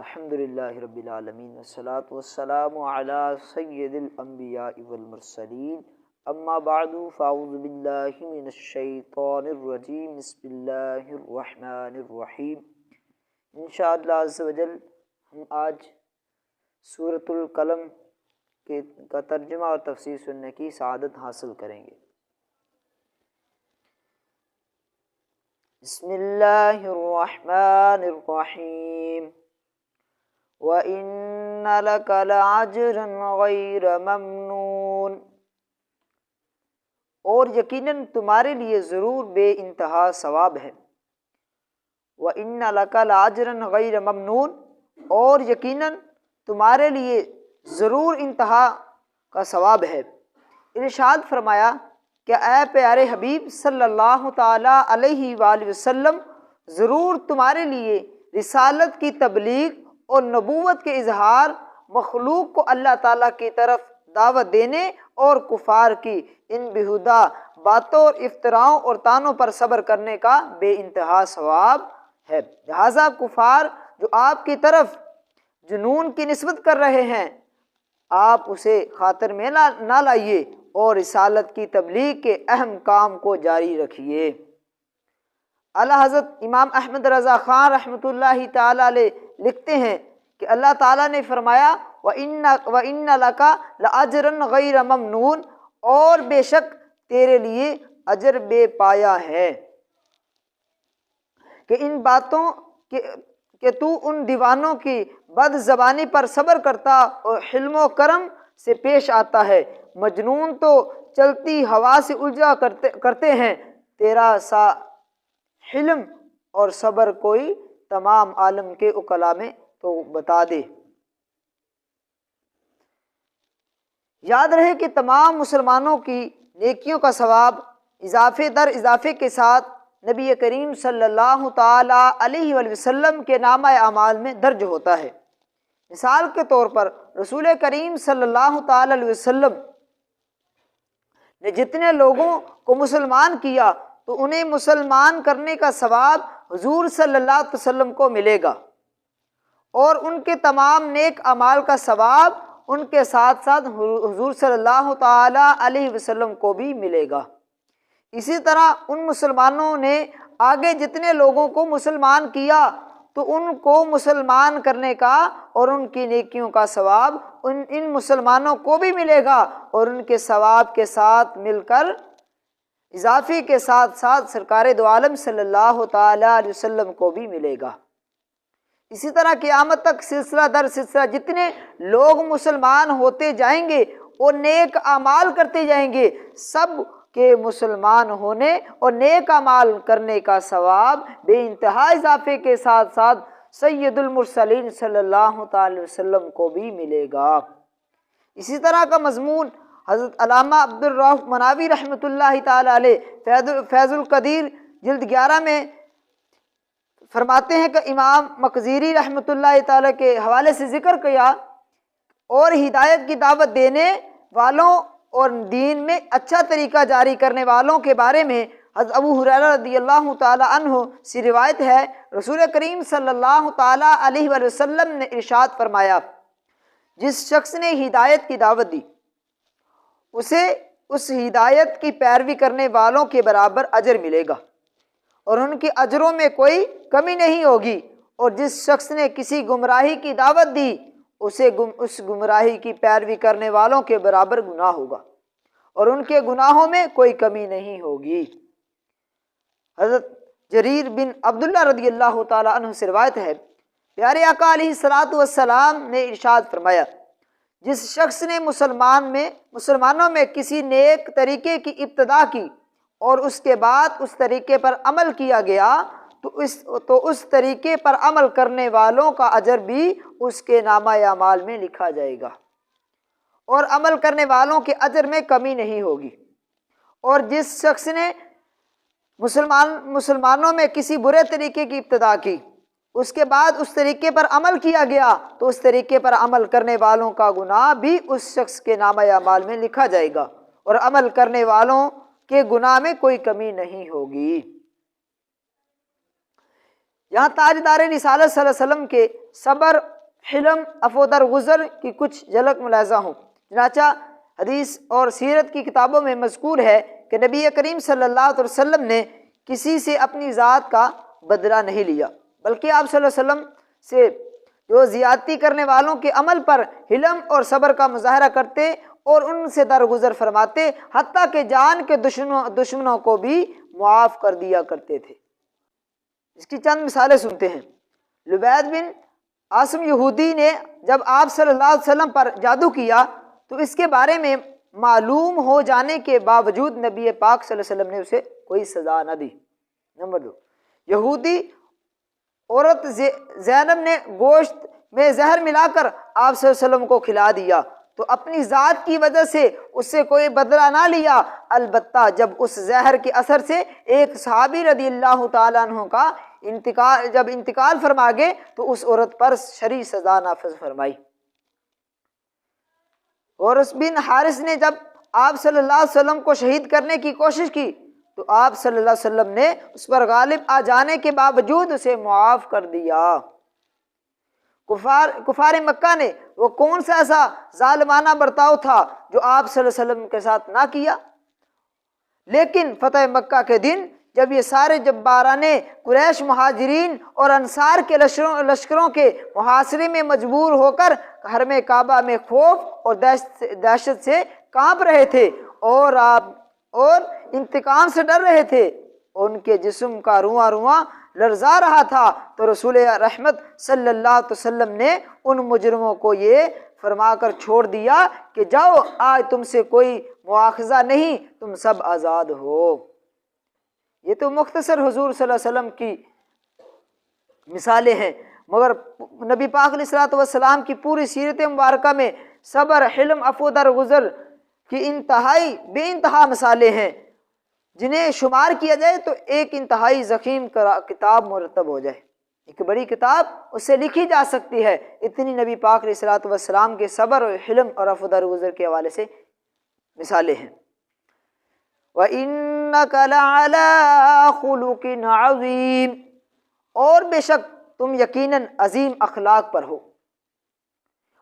الحمدللہ رب العالمین والصلاة والسلام علی سید الانبیاء والمرسلین اما بعد فاعوذ باللہ من الشیطان الرجیم بسم اللہ الرحمن الرحیم۔ انشاءاللہ عز و جل ہم آج سورۃ القلم کا ترجمہ اور تفسیر سننے کی سعادت حاصل کریں گے۔ بسم اللہ الرحمن الرحیم۔ وَإِنَّ لَكَ لَأَجْرًا غَيْرَ مَمْنُونٍ، اور یقیناً تمہارے لیے ضرور بے انتہا ثواب ہے۔ وَإِنَّ لَكَ لَأَجْرًا غَيْرَ مَمْنُونٍ، اور یقیناً تمہارے لیے ضرور انتہا کا ثواب ہے۔ ارشاد فرمایا کہ اے پیارے حبیب صلی اللہ تعالیٰ علیہ وآلہ وسلم، ضرور تمہارے لیے رسالت کی تبلیغ اور نبوت کے اظہار، مخلوق کو اللہ تعالیٰ کی طرف دعوت دینے اور کفار کی ان بیہودہ باتوں اور افتراؤں اور طعنوں پر صبر کرنے کا بے انتہا ثواب ہے۔ لہٰذا کفار جو آپ کی طرف جنون کی نسبت کر رہے ہیں، آپ اسے خاطر میں نہ لائیے اور رسالت کی تبلیغ کے اہم کام کو جاری رکھیے۔ اعلیٰ حضرت امام احمد رضا خان رحمۃ اللہ تعالیٰ علیہ لکھتے ہیں کہ اللہ تعالیٰ نے فرمایا وَإِنَّ لَكَ لَأَجْرًا غَيْرَ مَمْنُونٍ، اور بے شک تیرے لیے اجر بے پایا ہے کہ ان باتوں کہ تو ان دیوانوں کی بد زبانی پر صبر کرتا اور حلم و کرم سے پیش آتا ہے۔ مجنون تو چلتی ہوا سے الجھا کرتے ہیں، تیرا سا حلم اور صبر کوئی تمام عالم کے عقلاء میں تو بتا دے۔ یاد رہے کہ تمام مسلمانوں کی نیکیوں کا ثواب اضافے در اضافے کے ساتھ نبی کریم صلی اللہ تعالیٰ علیہ وآلہ وسلم کے نامہ اعمال میں درج ہوتا ہے۔ مثال کے طور پر رسول کریم صلی اللہ تعالیٰ علیہ وسلم نے جتنے لوگوں کو مسلمان کیا تو انہیں مسلمان کرنے کا ثواب حضور صلی اللہ علیہ وسلم کو ملے گا، اور ان کے تمام نیک اعمال کا ثواب ان کے ساتھ ساتھ حضور صلی اللہ تعالیٰ علیہ وسلم کو بھی ملے گا۔ اسی طرح ان مسلمانوں نے آگے جتنے لوگوں کو مسلمان کیا تو ان کو مسلمان کرنے کا اور ان کی نیکیوں کا ثواب ان مسلمانوں کو بھی ملے گا، اور ان کے ثواب کے ساتھ مل کر اضافے کے ساتھ ساتھ سرکار دو عالم صلی اللہ تعالیٰ علیہ وسلم کو بھی ملے گا۔ اسی طرح قیامت تک سلسلہ در سلسلہ جتنے لوگ مسلمان ہوتے جائیں گے اور نیک اعمال کرتے جائیں گے، سب کے مسلمان ہونے اور نیک اعمال کرنے کا ثواب بے انتہا اضافے کے ساتھ ساتھ سید المرسلین صلی اللہ تعالی وسلم کو بھی ملے گا۔ اسی طرح کا مضمون حضرت علامہ عبد الرؤف مناوی رحمۃ اللہ تعالی علیہ فیض القدیر جلد 11 میں فرماتے ہیں کہ امام مقذیری رحمۃ اللہ تعالی کے حوالے سے ذکر کیا، اور ہدایت کی دعوت دینے والوں اور دین میں اچھا طریقہ جاری کرنے والوں کے بارے میں حضرت ابو ہریرہ رضی اللہ تعالی عنہ سے روایت ہے، رسول کریم صلی اللہ تعالی علیہ وآلہ وسلم نے ارشاد فرمایا، جس شخص نے ہدایت کی دعوت دی اسے اس ہدایت کی پیروی کرنے والوں کے برابر اجر ملے گا، اور ان کے اجروں میں کوئی کمی نہیں ہوگی، اور جس شخص نے کسی گمراہی کی دعوت دی اسے اس گمراہی کی پیروی کرنے والوں کے برابر گناہ ہوگا، اور ان کے گناہوں میں کوئی کمی نہیں ہوگی۔ حضرت جریر بن عبداللہ رضی اللہ تعالیٰ عنہ سے روایت ہے، پیارے آقا علیہ الصلوۃ والسلام نے ارشاد فرمایا، جس شخص نے مسلمانوں میں کسی نیک طریقے کی ابتدا کی اور اس کے بعد اس طریقے پر عمل کیا گیا تو اس طریقے پر عمل کرنے والوں کا اجر بھی اس کے نامہ اعمال میں لکھا جائے گا، اور عمل کرنے والوں کے اجر میں کمی نہیں ہوگی۔ اور جس شخص نے مسلمانوں میں کسی برے طریقے کی ابتدا کی اس کے بعد اس طریقے پر عمل کیا گیا تو اس طریقے پر عمل کرنے والوں کا گناہ بھی اس شخص کے نامہ اعمال میں لکھا جائے گا، اور عمل کرنے والوں کے گناہ میں کوئی کمی نہیں ہوگی۔ یہاں تاجدار رسالت صلی اللہ علیہ وسلم کے صبر، حلم، عفو درگزر کی کچھ جھلک ملاحظہ ہوں۔ چنانچہ حدیث اور سیرت کی کتابوں میں مذکور ہے کہ نبی کریم صلی اللہ علیہ وسلم نے کسی سے اپنی ذات کا بدلہ نہیں لیا، بلکہ آپ صلی اللہ علیہ وسلم سے جو زیادتی کرنے والوں کے عمل پر حلم اور صبر کا مظاہرہ کرتے اور ان سے درگزر فرماتے، حتیٰ کہ جان کے دشمنوں کو بھی معاف کر دیا کرتے تھے۔ اس کی چند مثالیں سنتے ہیں۔ لبید بن عاصم یہودی نے جب آپ صلی اللہ علیہ وسلم پر جادو کیا تو اس کے بارے میں معلوم ہو جانے کے باوجود نبی پاک صلی اللہ علیہ وسلم نے اسے کوئی سزا نہ دی۔ نمبر 2، یہودی عورت زینب نے گوشت میں زہر ملا کر آپ صلی اللہ علیہ وسلم کو کھلا دیا تو اپنی ذات کی وجہ سے اس سے کوئی بدلہ نہ لیا، البتہ جب اس زہر کے اثر سے ایک صحابی رضی اللہ تعالیٰ عنہ کا انتقال فرما گئے تو اس عورت پر شرعی سزا نافذ فرمائی۔ غرس بن حارث نے جب آپ صلی اللہ علیہ وسلم کو شہید کرنے کی کوشش کی تو آپ صلی اللہ علیہ وسلم نے اس پر غالب آ جانے کے باوجود اسے معاف کر دیا۔ کفار مکہ نے وہ کون سا ایسا ظالمانہ برتاؤ تھا جو آپ صلی اللہ علیہ وسلم کے ساتھ نہ کیا؟ لیکن فتح مکہ کے دن جب یہ سارے جباران قریش مہاجرین اور انصار کے لشکروں کے محاصرے میں مجبور ہو کر حرم کعبہ میں خوف اور دہشت سے کانپ رہے تھے اور انتقام سے ڈر رہے تھے، ان کے جسم کا رواں رواں لرزا رہا تھا، تو رسول رحمت صلی اللہ علیہ وسلم نے ان مجرموں کو یہ فرما کر چھوڑ دیا کہ جاؤ، آج تم سے کوئی مواخذہ نہیں، تم سب آزاد ہو۔ یہ تو مختصر حضور صلی اللہ علیہ وسلم کی مثالیں ہیں، مگر نبی پاک علیہ الصلوۃ والسلام کی پوری سیرت مبارکہ میں صبر، حلم، عفو درگزر کی انتہائی بے انتہا مثالیں ہیں، جنہیں شمار کیا جائے تو ایک انتہائی ضخیم کتاب مرتب ہو جائے، ایک بڑی کتاب اس سے لکھی جا سکتی ہے، اتنی نبی پاک علیہ الصلوۃ والسلام کے صبر، حلم اور عفو درگزر کے حوالے سے مثالیں ہیں۔ وَإِنَّكَ لَعَلَىٰ خُلُقٍ عَظِيمٍ، اور بے شک تم یقیناً عظیم اخلاق پر ہو۔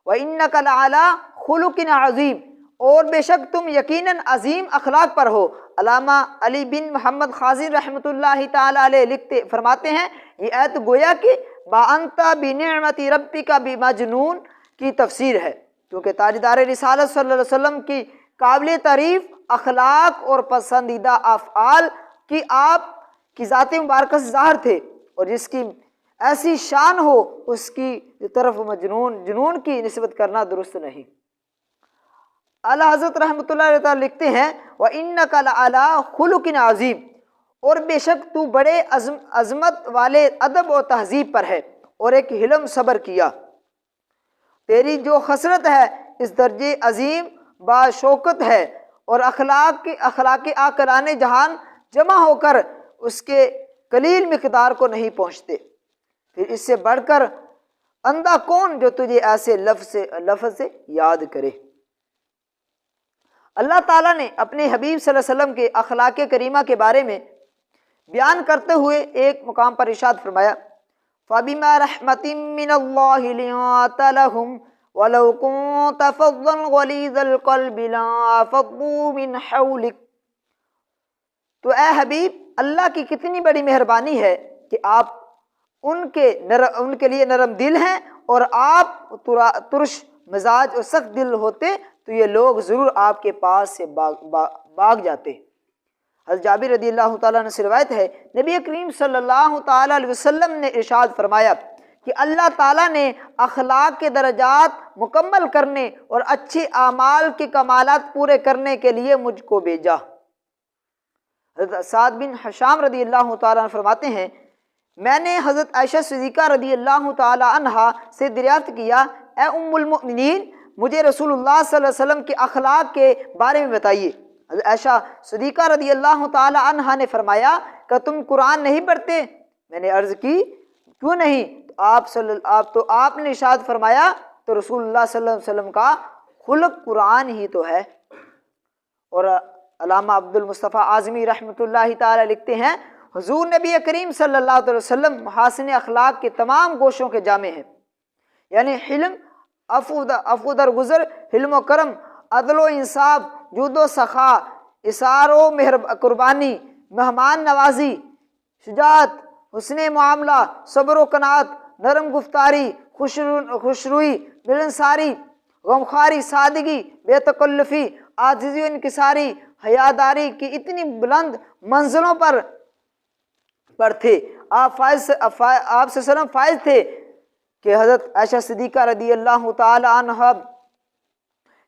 وَإِنَّكَ لَعَلَىٰ خُلُقٍ عَظِيمٍ، اور بے شک تم یقیناً عظیم اخلاق پر ہو۔ علامہ علی بن محمد خازن رحمۃ اللہ تعالیٰ علیہ فرماتے ہیں یہ آیت گویا کہ بَأَنْتَ بِنِعْمَةِ رَبِّكَ بِمَجْنُونٍ کی تفسیر ہے، کیونکہ تاجدار رسالت صلی اللہ علیہ وسلم کی قابل تعریف اخلاق اور پسندیدہ افعال کی آپ کی ذات مبارکہ سے ظاہر تھے، اور جس کی ایسی شان ہو اس کی طرف جنون کی نسبت کرنا درست نہیں۔ اعلیٰ حضرت رحمۃ اللہ علیہ تعالیٰ لکھتے ہیں وَإِنَّكَ لَعَلَىٰ خُلُقٍ عَظِيمٍ، اور بے شک تو بڑے عظمت والے ادب و تہذیب پر ہے اور ایک حلم صبر کیا۔ تیری جو خصلت ہے اس درجے عظیم باشوکت ہے، اور اخلاق عاقلان جہان جمع ہو کر اس کے قلیل مقدار کو نہیں پہنچتے، پھر اس سے بڑھ کر اندھا کون جو تجھے ایسے لفظ سے یاد کرے۔ اللہ تعالیٰ نے اپنے حبیب صلی اللہ علیہ وسلم کے اخلاق کریمہ کے بارے میں بیان کرتے ہوئے ایک مقام پر ارشاد فرمایا فَبِمَا رَحْمَةٍ مِّنَ اللَّهِ لِنْتَ لَهُمْ وَلَوْ كُنْتَ فَظًّا غَلِيظَ الْقَلْبِ لَانفَضُّوا مِنْ حَوْلِكَ، تو اے حبیب اللہ کی کتنی بڑی مہربانی ہے کہ آپ ان کے لیے نرم دل ہیں، اور آپ ترش مزاج اور سخت دل ہوتے تو یہ لوگ ضرور آپ کے پاس سے بھاگ جاتے۔ حضرت جابر رضی اللہ تعالیٰ عنہ سے روایت ہے نبی کریم صلی اللہ تعالیٰ علیہ وسلم نے ارشاد فرمایا کہ اللہ تعالیٰ نے اخلاق کے درجات مکمل کرنے اور اچھے اعمال کے کمالات پورے کرنے کے لیے مجھ کو بھیجا۔ حضرت سعد بن حشام رضی اللہ تعالیٰ عنہ فرماتے ہیں میں نے حضرت عائشہ صدیقہ رضی اللہ تعالیٰ عنہا سے دریافت کیا اے ام المؤمنین مجھے رسول اللہ صلی اللہ علیہ وسلم کے اخلاق کے بارے میں بتائیے۔ حضرت عائشہ صدیقہ رضی اللہ تعالیٰ عنہا نے فرمایا کہ تم قرآن نہیں پڑھتے؟ میں نے عرض کی کیوں نہیں؟ تو آپ نے ارشاد فرمایا تو رسول اللہ صلی اللہ علیہ وسلم کا خلق قرآن ہی تو ہے۔ اور علامہ عبد المصطفیٰ اعظمی رحمۃ اللہ تعالیٰ لکھتے ہیں حضور نبی کریم صلی اللہ علیہ وسلم محاسن اخلاق کے تمام گوشوں کے جامع ہیں، یعنی حلم، عفو درگزر، حلم و کرم، عدل و انصاف، جود و سخا، اثار و قربانی، مہمان نوازی، شجاعت، حسن معاملہ، صبر و قناعت، نرم گفتاری، خوشروئی، ملنساری، غمخواری، سادگی، بے تکلفی، عاجزی و انکساری، حیاداری کی اتنی بلند منزلوں پر تھے۔ آپ صلی اللہ علیہ وسلم فائز تھے کہ حضرت عائشہ صدیقہ رضی اللہ تعالی عنہا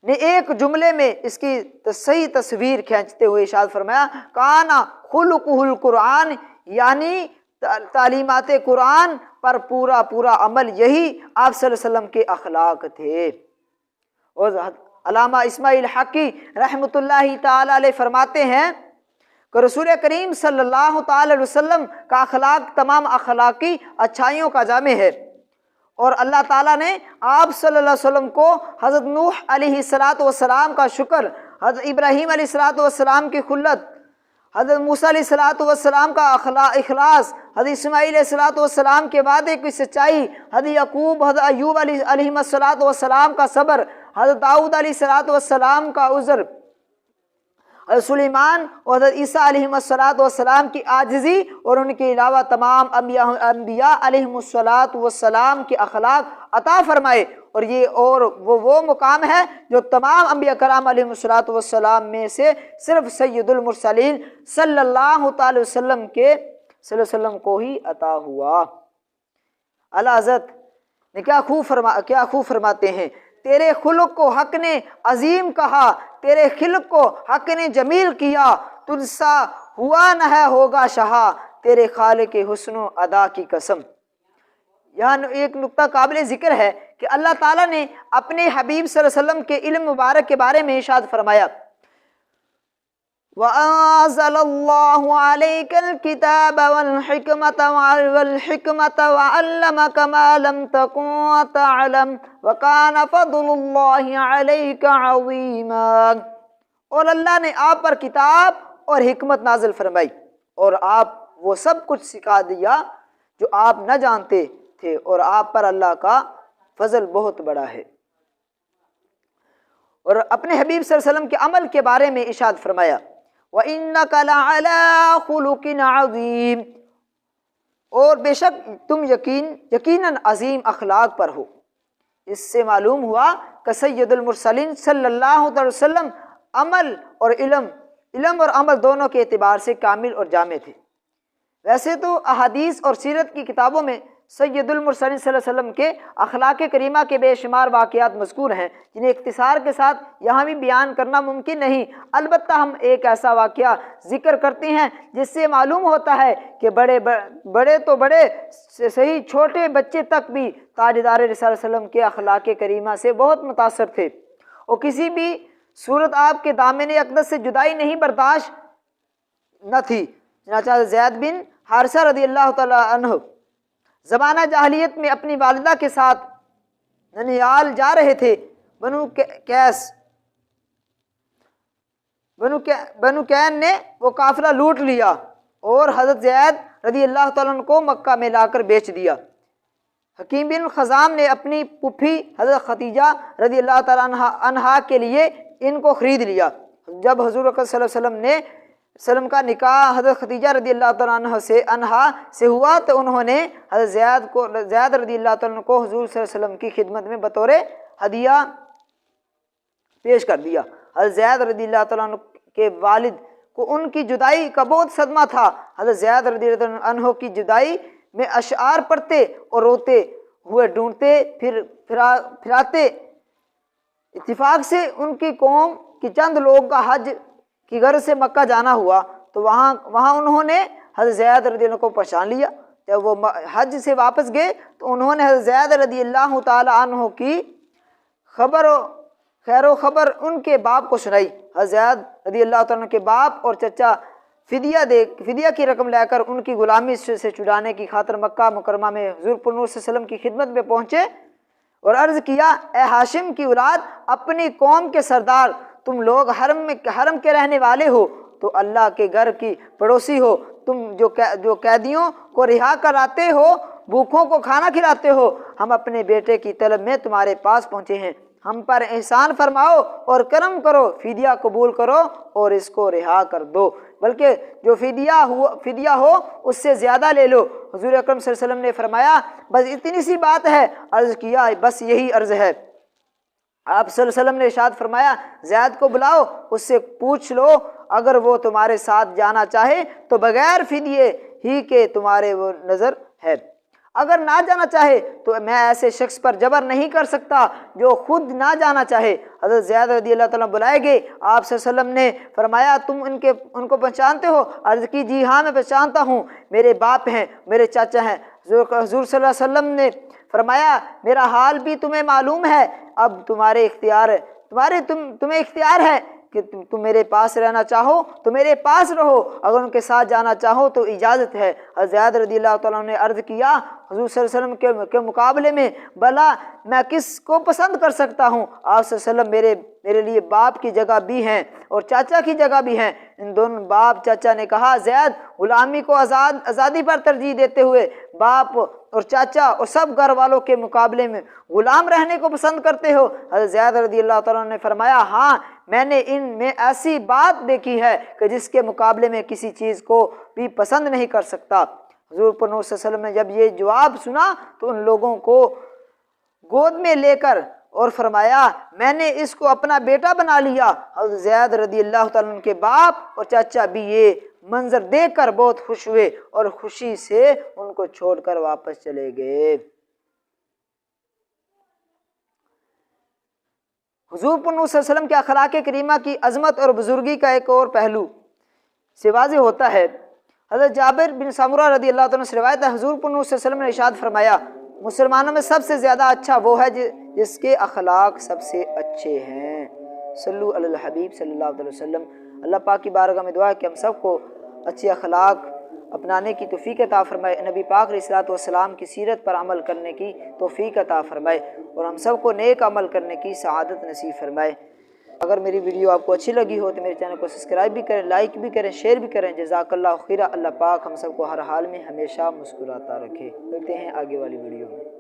نے ایک جملے میں اس کی صحیح تصویر کھینچتے ہوئے ارشاد فرمایا، کانا خلقہ القرآن، یعنی تعلیمات قرآن پر پورا عمل، یہی آپ صلی اللہ علیہ وسلم کے اخلاق تھے۔ اور علامہ اسماعیل حقی رحمۃ اللہ تعالی علیہ فرماتے ہیں کہ رسول کریم صلی اللہ تعالی علیہ وسلم کا اخلاق تمام اخلاقی اچھائیوں کا جامع ہے، اور اللہ تعالیٰ نے آپ صلی اللہ علیہ وسلم کو حضرت نوح علیہ السلام کا شکر، حضرت ابراہیم علیہ السلام کی خلت، حضرت موسیٰ علیہ السلام کا اخلاص، حضرت اسماعیل علیہ السلام کے وعدے کی سچائی، حضرت یعقوب، حضرت ایوب علیہ السلام کا صبر، حضرت داؤد علیہ السلام کا عذر، حضرت سلیمان اور حضرت عیسیٰ علیہ السلام کی عاجزی، اور ان کے علاوہ تمام انبیاء علیہ السلام کے اخلاق عطا فرمائے۔ اور یہ وہ مقام ہے جو تمام انبیاء کرام علیہ السلام میں سے صرف سید المرسلین صلی اللہ تعالی وسلم کو ہی عطا ہوا۔ اعلیٰ حضرت نے کیا خوب فرماتے ہیں، تیرے خلق کو حق نے عظیم کہا، تیرے خلق کو حق نے جمیل کیا، تجھ سا ہوا نہ ہے ہوگا شہا، تیرے خالق حسن و ادا کی قسم۔ یہاں ایک نقطہ قابل ذکر ہے کہ اللہ تعالیٰ نے اپنے حبیب صلی اللہ علیہ وسلم کے علم مبارک کے بارے میں ارشاد فرمایا، وَأَنزَلَ اللَّهُ عَلَيْكَ الْكِتَابَ وَالْحِكْمَةَ وَعَلَّمَكَ مَا لَمْ تَكُنْ تَعْلَمْ وَكَانَ فَضْلُ اللَّهِ عَلَيْكَ عَظِيمًا۔ اور اللہ نے آپ پر کتاب اور حکمت نازل فرمائی، اور آپ وہ سب کچھ سکھا دیا جو آپ نہ جانتے تھے، اور آپ پر اللہ کا فضل بہت بڑا ہے۔ اور اپنے حبیب صلی اللہ علیہ وسلم کے عمل کے بارے میں ارشاد فرمایا، وَإِنَّكَ لَعَلَىٰ خُلُقٍ عَظِيمٍ، اور بے شک تم یقیناً عظیم اخلاق پر ہو۔ اس سے معلوم ہوا کہ سید المرسلین صلی اللہ علیہ وسلم عمل اور علم اور عمل دونوں کے اعتبار سے کامل اور جامع تھے۔ ویسے تو احادیث اور سیرت کی کتابوں میں سید المرسلین صلی اللہ علیہ وسلم کے اخلاق کریمہ کے بے شمار واقعات مذکور ہیں، جنہیں اختصار کے ساتھ یہاں بھی بیان کرنا ممکن نہیں۔ البتہ ہم ایک ایسا واقعہ ذکر کرتے ہیں جس سے معلوم ہوتا ہے کہ بڑے تو بڑے صحیح چھوٹے بچے تک بھی تاجدار رسالت صلی اللہ علیہ وسلم کے اخلاق کریمہ سے بہت متاثر تھے، اور کسی بھی صورت آپ کے دامن اقدس سے جدائی نہیں برداشت نہ تھی۔ چنانچہ زید بن حارثہ رضی اللہ تعالیٰ عنہ زمانہ جاہلیت میں اپنی والدہ کے ساتھ ننیال جا رہے تھے۔ بنو کین نے وہ قافلہ لوٹ لیا اور حضرت زید رضی اللہ تعالیٰ عنہ کو مکہ میں لا کر بیچ دیا۔ حکیم بن خزام نے اپنی پھوپھی حضرت خدیجہ رضی اللہ تعالیٰ عنہا کے لیے ان کو خرید لیا۔ جب حضور اکرم صلی اللہ علیہ وسلم کا نکاح حضرت خدیجہ رضی اللہ تعالیٰ عنہا سے ہوا تو انہوں نے حضرت زید رضی اللہ تعالیٰ عنہ کو حضور صلی اللہ علیہ وسلم کی خدمت میں بطور ہدیہ پیش کر دیا۔ حضرت زید رضی اللہ تعالیٰ عنہ کے والد کو ان کی جدائی کا بہت صدمہ تھا۔ حضرت زید رضی اللہ عنہ کی جدائی میں اشعار پڑھتے اور روتے ہوئے ڈھونڈتے پھراتے۔ اتفاق سے ان کی قوم کی چند لوگ کا حج کی غرض سے مکہ جانا ہوا، تو وہاں انہوں نے حضرت زید رضی اللہ عنہ کو پہچان لیا۔ جب وہ حج سے واپس گئے تو انہوں نے حضرت زید رضی اللہ تعالی عنہ کی خیر و خبر ان کے باپ کو سنائی۔ حضرت زید رضی اللہ تعالیٰ عنہ کے باپ اور چچا فدیہ کی رقم لے کر ان کی غلامی سے چھڑانے کی خاطر مکہ مکرمہ میں حضور پر نور صلی اللہ علیہ وسلم کی خدمت میں پہنچے اور عرض کیا، اے ہاشم کی اولاد، اپنی قوم کے سردار، تم لوگ حرم کے رہنے والے ہو تو اللہ کے گھر کی پڑوسی ہو، تم جو قیدیوں کو رہا کراتے ہو، بھوکوں کو کھانا کھلاتے ہو، ہم اپنے بیٹے کی طلب میں تمہارے پاس پہنچے ہیں، ہم پر احسان فرماؤ اور کرم کرو، فدیہ قبول کرو اور اس کو رہا کر دو، بلکہ جو فدیہ ہو اس سے زیادہ لے لو۔ حضور اکرم صلی اللہ علیہ وسلم نے فرمایا بس اتنی سی بات ہے؟ عرض کیا بس یہی عرض ہے۔ آپ صلی اللہ علیہ وسلم نے ارشاد فرمایا زید کو بلاؤ، اس سے پوچھ لو، اگر وہ تمہارے ساتھ جانا چاہے تو بغیر فدیے ہی کے تمہارے وہ نظر ہے، اگر نہ جانا چاہے تو میں ایسے شخص پر جبر نہیں کر سکتا جو خود نہ جانا چاہے۔ حضرت زید رضی اللہ تعالیٰ بلائے گئے، آپ صلی اللہ علیہ وسلم نے فرمایا تم ان کو پہچانتے ہو؟ عرض کی جی ہاں میں پہچانتا ہوں، میرے باپ ہیں، میرے چاچا ہیں۔ حضور صلی اللہ علیہ وسلم نے فرمایا میرا حال بھی تمہیں معلوم ہے، اب تمہیں اختیار ہے کہ تم میرے پاس رہنا چاہو تو میرے پاس رہو، اگر ان کے ساتھ جانا چاہو تو اجازت ہے۔ حضرت زید رضی اللہ تعالیٰ نے عرض کیا حضور صلی اللہ علیہ وسلم کے مقابلے میں بھلا میں کس کو پسند کر سکتا ہوں؟ آپ صلی اللہ علیہ وسلم میرے لیے باپ کی جگہ بھی ہیں اور چاچا کی جگہ بھی ہیں۔ ان دونوں باپ چاچا نے کہا زید غلامی کو آزادی پر ترجیح دیتے ہوئے باپ اور چاچا اور سب گھر والوں کے مقابلے میں غلام رہنے کو پسند کرتے ہو؟ حضرت زید رضی اللہ تعالیٰ نے فرمایا ہاں میں نے ان میں ایسی بات دیکھی ہے کہ جس کے مقابلے میں کسی چیز کو بھی پسند نہیں کر سکتا۔ حضور پر نور صلی اللہ علیہ وسلم نے جب یہ جواب سنا تو ان لوگوں کو گود میں لے کر اور فرمایا میں نے اس کو اپنا بیٹا بنا لیا۔ حضرت زید رضی اللہ تعالیٰ عنہ کے باپ اور چاچا بھی یہ منظر دیکھ کر بہت خوش ہوئے اور خوشی سے ان کو چھوڑ کر واپس چلے گئے۔ حضور پر نور صلی اللہ علیہ وسلم کے اخلاق کریمہ کی عظمت اور بزرگی کا ایک اور پہلو سے واضح ہوتا ہے۔ حضرت جابر بن سمرہ رضی اللہ عنہ سے روایت ہے حضور پر نور صلی اللہ علیہ وسلم نے ارشاد فرمایا مسلمانوں میں سب سے زیادہ اچھا وہ ہے جس کے اخلاق سب سے اچھے ہیں۔ صلو علی الحبیب صلی اللہ علیہ وسلم۔ اللہ پاک کی بارگاہ میں دعا ہے کہ ہم سب کو اچھے اخلاق اپنانے کی توفیق عطا فرمائے، نبی پاک علیہ الصلوۃ والسلام کی سیرت پر عمل کرنے کی توفیق عطا فرمائے اور ہم سب کو نیک عمل کرنے کی سعادت نصیب فرمائے۔ اگر میری ویڈیو آپ کو اچھی لگی ہو تو میرے چینل کو سبسکرائب بھی کریں، لائک بھی کریں، شیئر بھی کریں۔ جزاک اللہ خیرہ۔ اللہ پاک ہم سب کو ہر حال میں ہمیشہ مسکراتا رکھے۔ ملتے ہیں آگے والی ویڈیو میں۔